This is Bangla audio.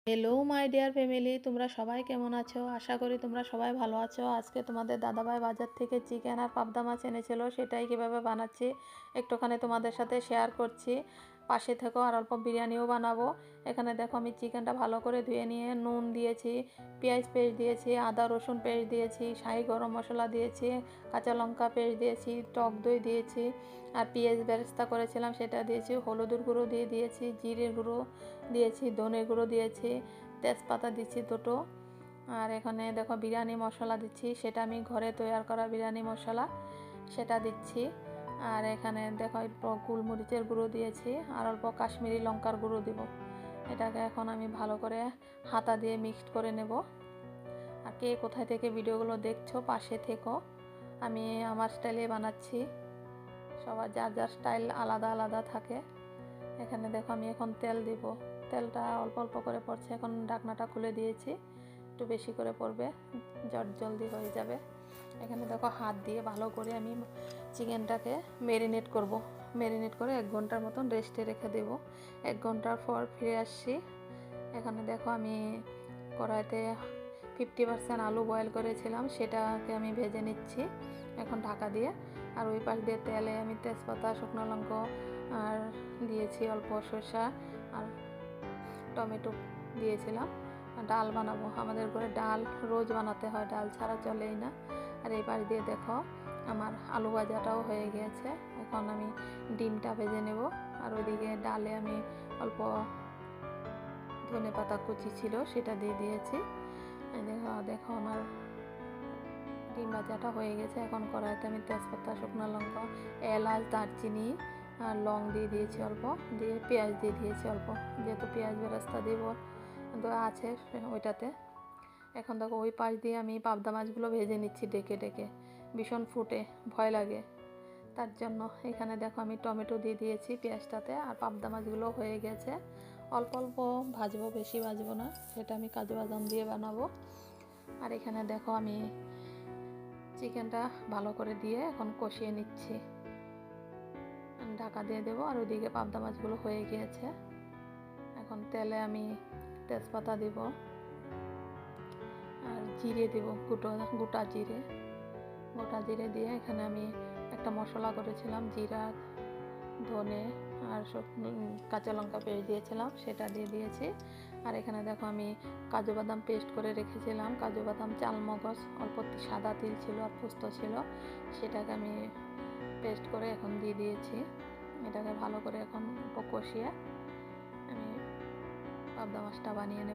হ্যালো মাই ডিয়ার ফ্যামিলি, তোমরা সবাই কেমন আছো? আশা করি তোমরা সবাই ভালো আছো। আজকে তোমাদের দাদাভাই বাজার থেকে চিকেন আর পাবদা মাছ এনেছিল, সেটাই কীভাবে বানাচ্ছি একটুখানি তোমাদের সাথে শেয়ার করছি। পাশে থেকেও আর অল্প বিরিয়ানিও বানাবো। এখানে দেখো আমি চিকেনটা ভালো করে ধুয়ে নিয়ে নুন দিয়েছি, পেঁয়াজ পেস্ট দিয়েছি, আদা রসুন পেস্ট দিয়েছি, শাহি গরম মশলা দিয়েছি, কাঁচা লঙ্কা পেস্ট দিয়েছি, টক দই দিয়েছি, আর পেঁয়াজ বেরেস্তা করেছিলাম সেটা দিয়েছি, হলুদের গুঁড়ো দিয়ে দিয়েছি, জিরের গুঁড়ো দিয়েছি, ধনের গুঁড়ো দিয়েছি, তেজপাতা দিচ্ছি দুটো। আর এখানে দেখো বিরিয়ানি মশলা দিচ্ছি, সেটা আমি ঘরে তৈরি করা বিরিয়ানি মশলা, সেটা দিচ্ছি। আর এখানে দেখো গোলমরিচের গুঁড়ো দিয়েছি, আর অল্প কাশ্মীরি লঙ্কার গুঁড়ো দেব। এটাকে এখন আমি ভালো করে হাতা দিয়ে মিক্সড করে নেব। আর কে কোথায় থেকে ভিডিওগুলো দেখছো পাশে থেকো, আমি আমার স্টাইলে বানাচ্ছি, সবার যার যার স্টাইল আলাদা আলাদা থাকে। এখানে দেখো আমি এখন তেল দিব, তেলটা অল্প অল্প করে পড়ছে। এখন ঢাকনাটা খুলে দিয়েছি, একটু বেশি করে পড়বে, জলদি হয়ে যাবে। এখানে দেখো হাত দিয়ে ভালো করে আমি চিকেনটাকে ম্যারিনেট করব। ম্যারিনেট করে 1 ঘন্টার মতন রেস্টে রেখে দেব। 1 ঘন্টার পর ফিরে আসছি। এখানে দেখো আমি কড়াইতে 50% আলু বয়েল করেছিলাম, সেটাকে আমি ভেজে নিচ্ছি এখন ঢাকা দিয়ে। আর ওই পাশ দিয়ে তেলে আমি তেজপাতা, শুকনো লঙ্কা আর দিয়েছি অল্প সরষা আর টমেটো দিয়েছিলাম। ডাল বানাবো, আমাদের ঘরে ডাল রোজ বানাতে হয়, ডাল ছাড়া চলেই না। আর এই পাশ দিয়ে দেখো আমার আলু ভাজাটাও হয়ে গিয়েছে। এখন আমি ডিমটা ভেজে নেব। আর ওইদিকে ডালে আমি অল্প ধনে পাতা কুচি ছিল সেটা দিয়ে দিয়েছি। দেখো আমার ডিম ভাজাটা হয়ে গেছে। এখন কড়াইতে আমি তেজপাতা, শুকনো লঙ্কা, এলাচ, দারচিনি আর লং দিয়ে দিয়েছি অল্প, দিয়ে পেঁয়াজ দিয়ে দিয়েছি অল্প, যেহেতু পেঁয়াজ বেরেস্তা দিব তো আছে ওইটাতে। এখন দেখো ওই পাশ দিয়ে আমি পাবদা মাছগুলো ভেজে নিচ্ছি ডেকে ডেকে, ভীষণ ফুটে, ভয় লাগে তার জন্য। এখানে দেখো আমি টমেটো দিয়ে দিয়েছি পেঁয়াজটাতে, আর পাবদা মাছগুলো হয়ে গেছে। অল্প অল্প ভাজবো, বেশি ভাজবো না, সেটা আমি কাজু বাদাম দিয়ে বানাবো। আর এখানে দেখো আমি চিকেনটা ভালো করে দিয়ে এখন কষিয়ে নিচ্ছি, ঢাকা দিয়ে দেবো। আর ওইদিকে পাবদা মাছগুলো হয়ে গিয়েছে। এখন তেলে আমি তেজপাতা দিব আর জিরে দেব, গোটা জিরে দিয়ে এখানে আমি একটা মশলা করেছিলাম, জিরা, ধনে আর কাঁচা লঙ্কা পেস্ট দিয়েছিলাম, সেটা দিয়ে দিয়েছি। আর এখানে দেখো আমি কাজু বাদাম পেস্ট করে রেখেছিলাম, কাজু বাদাম, চালমগজ, অল্প সাদা তিল ছিল আর পোস্ত ছিল, সেটাকে আমি পেস্ট করে এখন দিয়ে দিয়েছি। এটাকে ভালো করে এখন কষিয়ে আমি পাবদা মাছটা বানিয়ে নেব।